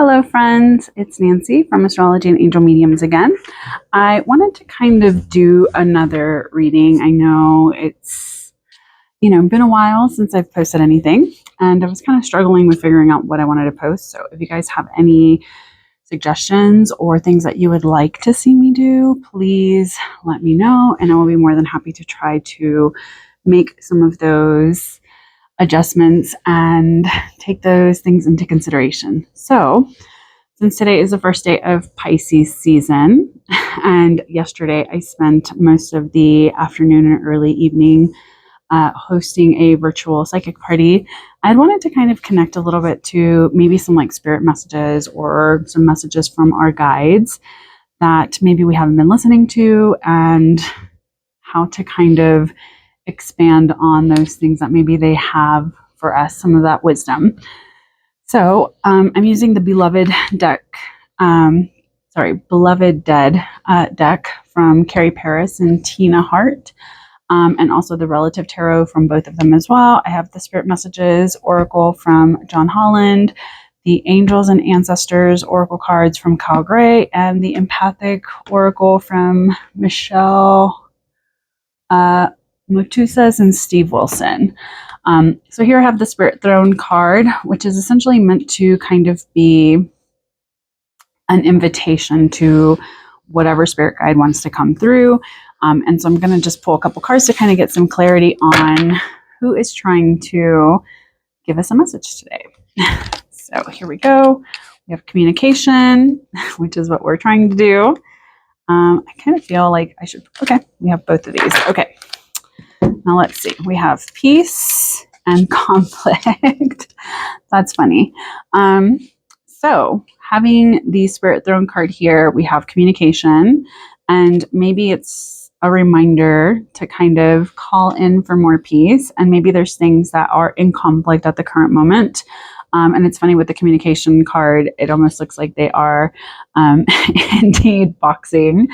Hello, friends. It's Nancy from Astrology and Angel Mediums again. I wanted to kind of do another reading. I know it's, been a while since I've posted anything, and I was kind of struggling with figuring out what I wanted to post. So if you guys have any suggestions or things that you would like to see me do, please let me know, and I will be more than happy to try to make some of those adjustments and take those things into consideration. So, since today is the first day of Pisces season, and yesterday I spent most of the afternoon and early evening hosting a virtual psychic party, I wanted to kind of connect a little bit to maybe some like spirit messages or some messages from our guides that maybe we haven't been listening to, and how to kind of expand on those things that maybe they have for us, some of that wisdom. So I'm using the Beloved deck, Beloved Dead deck from Carrie Paris and Tina Hart, and also the Relative Tarot from both of them as well. I have the Spirit Messages Oracle from John Holland, the Angels and Ancestors Oracle cards from Kyle Gray, and the Empathic Oracle from Michelle Mutusas and Steve Wilson. So here I have the Spirit Throne card, which is essentially meant to kind of be an invitation to whatever spirit guide wants to come through. And so I'm going to just pull a couple cards to kind of get some clarity on who is trying to give us a message today. So here we go. We have communication, which is what we're trying to do. I kind of feel like I should, okay, we have both of these. Okay. Now let's see. We have peace and conflict. That's funny. So having the Spirit Throne card here, we have communication, and maybe it's a reminder to kind of call in for more peace. And maybe there's things that are in conflict at the current moment. And it's funny with the communication card, it almost looks like they are indeed boxing.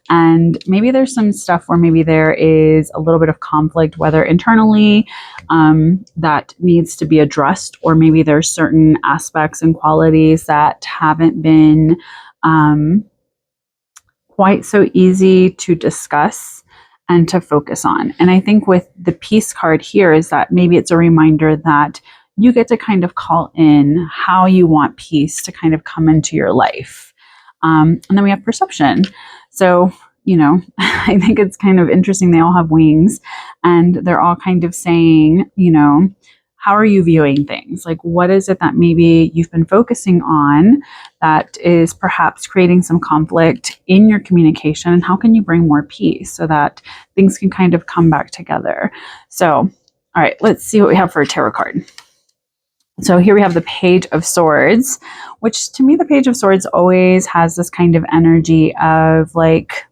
And maybe there's some stuff where maybe there is a little bit of conflict, whether internally that needs to be addressed, or maybe there's certain aspects and qualities that haven't been quite so easy to discuss and to focus on. And I think with the peace card here is that maybe it's a reminder that you get to kind of call in how you want peace to kind of come into your life. And then we have perception. So, I think it's kind of interesting. They all have wings, and they're all kind of saying, how are you viewing things? Like, what is it that maybe you've been focusing on that is perhaps creating some conflict in your communication? And how can you bring more peace so that things can kind of come back together? So, all right, let's see what we have for a tarot card. So here we have the Page of Swords, which to me, the Page of Swords always has this kind of energy of like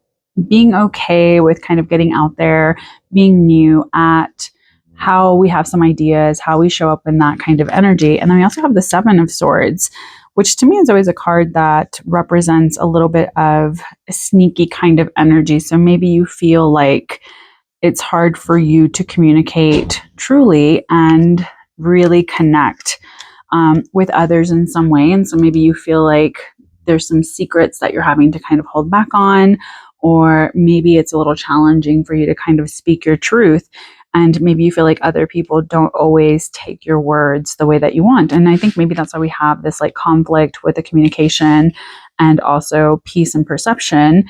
being okay with kind of getting out there, being new at how we have some ideas, how we show up in that kind of energy. And then we also have the Seven of Swords, which to me is always a card that represents a little bit of a sneaky kind of energy. So maybe you feel like it's hard for you to communicate truly and really connect with others in some way. And so maybe you feel like there's some secrets that you're having to kind of hold back on, or maybe it's a little challenging for you to kind of speak your truth. And maybe you feel like other people don't always take your words the way that you want. And I think maybe that's why we have this like conflict with the communication and also peace and perception,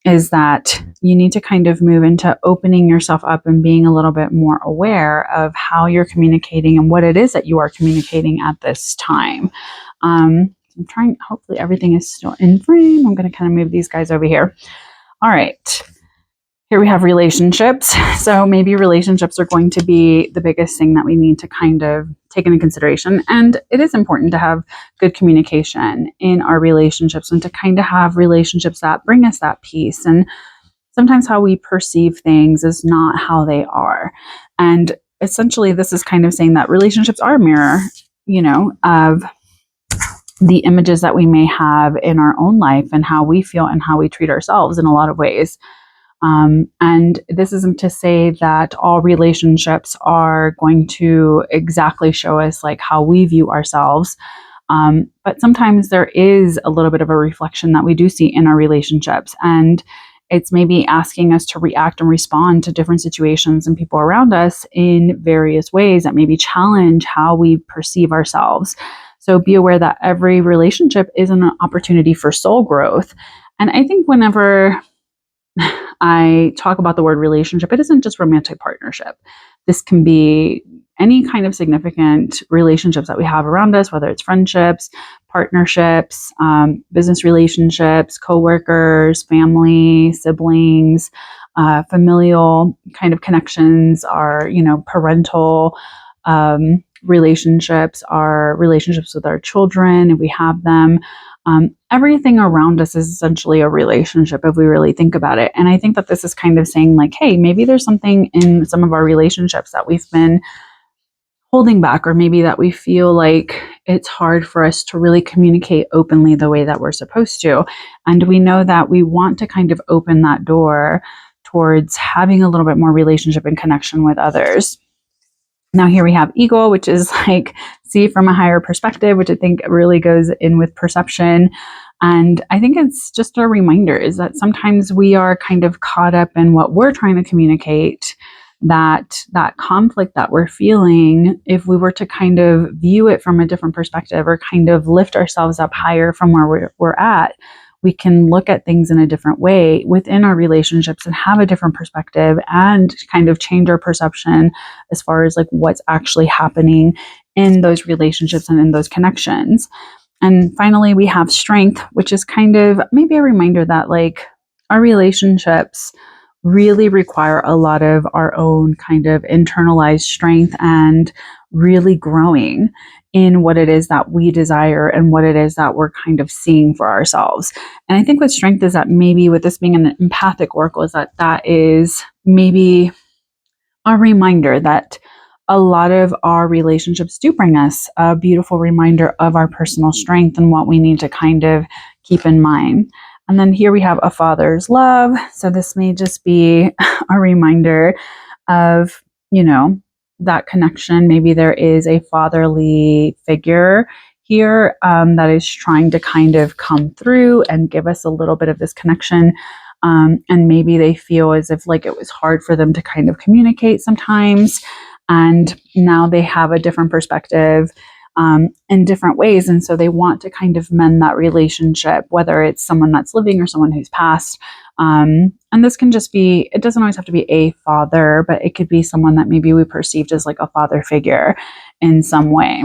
is that you need to kind of move into opening yourself up and being a little bit more aware of how you're communicating and what it is that you are communicating at this time. I'm trying, hopefully everything is still in frame. I'm going to kind of move these guys over here. All right. Here we have relationships. So maybe relationships are going to be the biggest thing that we need to kind of take into consideration. And it is important to have good communication in our relationships and to kind of have relationships that bring us that peace. And sometimes how we perceive things is not how they are. And essentially, this is kind of saying that relationships are a mirror, of the images that we may have in our own life and how we feel and how we treat ourselves in a lot of ways. And this isn't to say that all relationships are going to exactly show us like how we view ourselves. But sometimes there is a little bit of a reflection that we do see in our relationships. And it's maybe asking us to react and respond to different situations and people around us in various ways that maybe challenge how we perceive ourselves. So be aware that every relationship is an opportunity for soul growth. And I think whenever I talk about the word relationship, it isn't just romantic partnership. This can be any kind of significant relationships that we have around us, whether it's friendships, partnerships, business relationships, coworkers, family, siblings, familial kind of connections, our, parental relationships, our relationships with our children, if we have them. Everything around us is essentially a relationship if we really think about it. And I think that this is kind of saying like, hey, maybe there's something in some of our relationships that we've been holding back, or maybe that we feel like it's hard for us to really communicate openly the way that we're supposed to. And we know that we want to kind of open that door towards having a little bit more relationship and connection with others. Now here we have ego, which is like see from a higher perspective, which I think really goes in with perception. And I think it's just a reminder is that sometimes we are kind of caught up in what we're trying to communicate, that conflict that we're feeling. If we were to kind of view it from a different perspective or kind of lift ourselves up higher from where we're at, we can look at things in a different way within our relationships and have a different perspective and kind of change our perception as far as like what's actually happening in those relationships and in those connections. And finally, we have strength, which is kind of maybe a reminder that like our relationships really require a lot of our own kind of internalized strength and really growing in what it is that we desire and what it is that we're kind of seeing for ourselves. And I think with strength is that maybe with this being an empathic oracle is that is maybe a reminder that a lot of our relationships do bring us a beautiful reminder of our personal strength and what we need to kind of keep in mind. And then here we have a father's love. So this may just be a reminder of, that connection. Maybe there is a fatherly figure here that is trying to kind of come through and give us a little bit of this connection. And maybe they feel as if like it was hard for them to kind of communicate sometimes. And now they have a different perspective in different ways. And so they want to kind of mend that relationship, whether it's someone that's living or someone who's passed. And this can just be, it doesn't always have to be a father, but it could be someone that maybe we perceived as like a father figure in some way.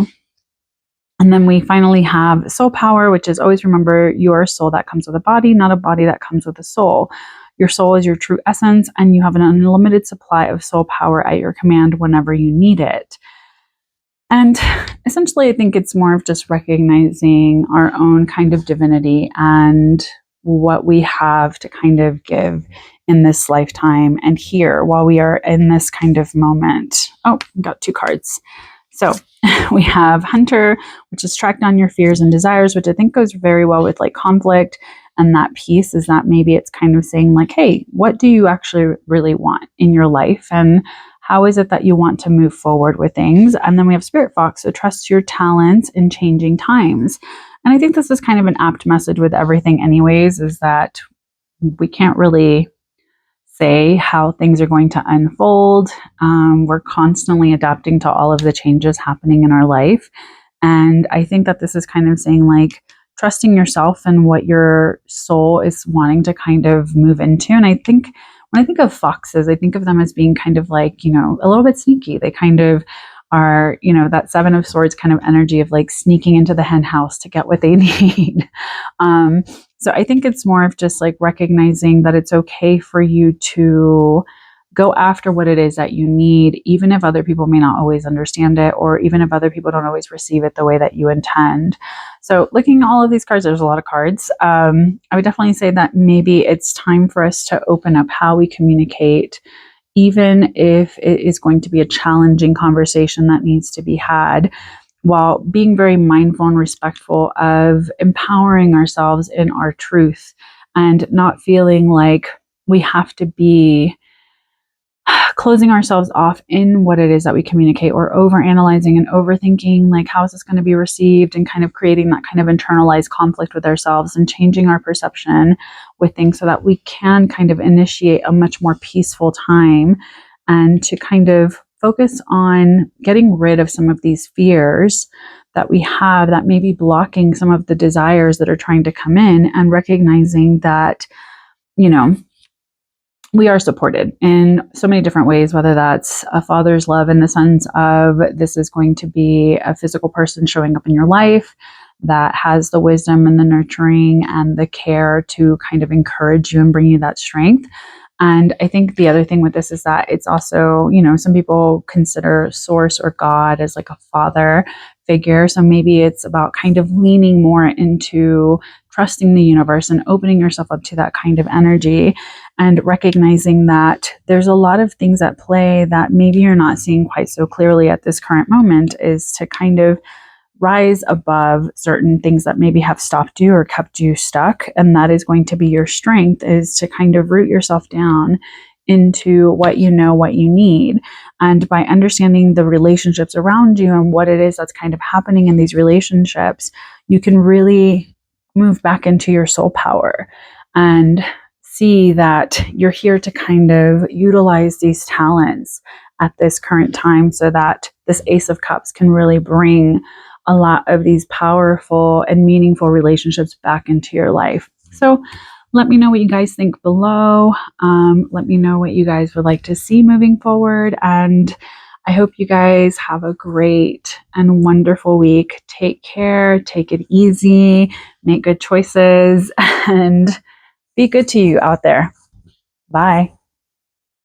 And then we finally have soul power, which is always remember you are a soul that comes with a body, not a body that comes with a soul. Your soul is your true essence, and you have an unlimited supply of soul power at your command whenever you need it. And essentially, I think it's more of just recognizing our own kind of divinity and what we have to kind of give in this lifetime and here while we are in this kind of moment. Oh, we got 2 cards. So we have Hunter, which is track down your fears and desires, which I think goes very well with like conflict. And that piece is that maybe it's kind of saying like, hey, what do you actually really want in your life? And how is it that you want to move forward with things? And then we have Spirit Fox, so trust your talents in changing times. And I think this is kind of an apt message with everything anyways, is that we can't really say how things are going to unfold. We're constantly adapting to all of the changes happening in our life. And I think that this is kind of saying like, trusting yourself and what your soul is wanting to kind of move into. And I think when I think of foxes, I think of them as being kind of like, a little bit sneaky. They kind of are, that 7 of Swords kind of energy of like sneaking into the hen house to get what they need. So I think it's more of just like recognizing that it's okay for you to go after what it is that you need, even if other people may not always understand it, or even if other people don't always receive it the way that you intend. So looking at all of these cards, there's a lot of cards. I would definitely say that maybe it's time for us to open up how we communicate, even if it is going to be a challenging conversation that needs to be had, while being very mindful and respectful of empowering ourselves in our truth and not feeling like we have to be closing ourselves off in what it is that we communicate, or over analyzing and overthinking, like, how is this going to be received, and kind of creating that kind of internalized conflict with ourselves, and changing our perception with things so that we can kind of initiate a much more peaceful time, and to kind of focus on getting rid of some of these fears that we have that may be blocking some of the desires that are trying to come in, and recognizing that, you know, we are supported in so many different ways, whether that's a father's love in the sense of this is going to be a physical person showing up in your life that has the wisdom and the nurturing and the care to kind of encourage you and bring you that strength. And I think the other thing with this is that it's also, some people consider source or God as like a father figure. So maybe it's about kind of leaning more into trusting the universe and opening yourself up to that kind of energy, and recognizing that there's a lot of things at play that maybe you're not seeing quite so clearly at this current moment, is to kind of rise above certain things that maybe have stopped you or kept you stuck. And that is going to be your strength, is to kind of root yourself down into what you know, what you need. And by understanding the relationships around you and what it is that's kind of happening in these relationships, you can really move back into your soul power and see that you're here to kind of utilize these talents at this current time, so that this Ace of Cups can really bring a lot of these powerful and meaningful relationships back into your life. So let me know what you guys think below. Let me know what you guys would like to see moving forward. And I hope you guys have a great and wonderful week. Take care, take it easy, make good choices, and be good to you out there. Bye.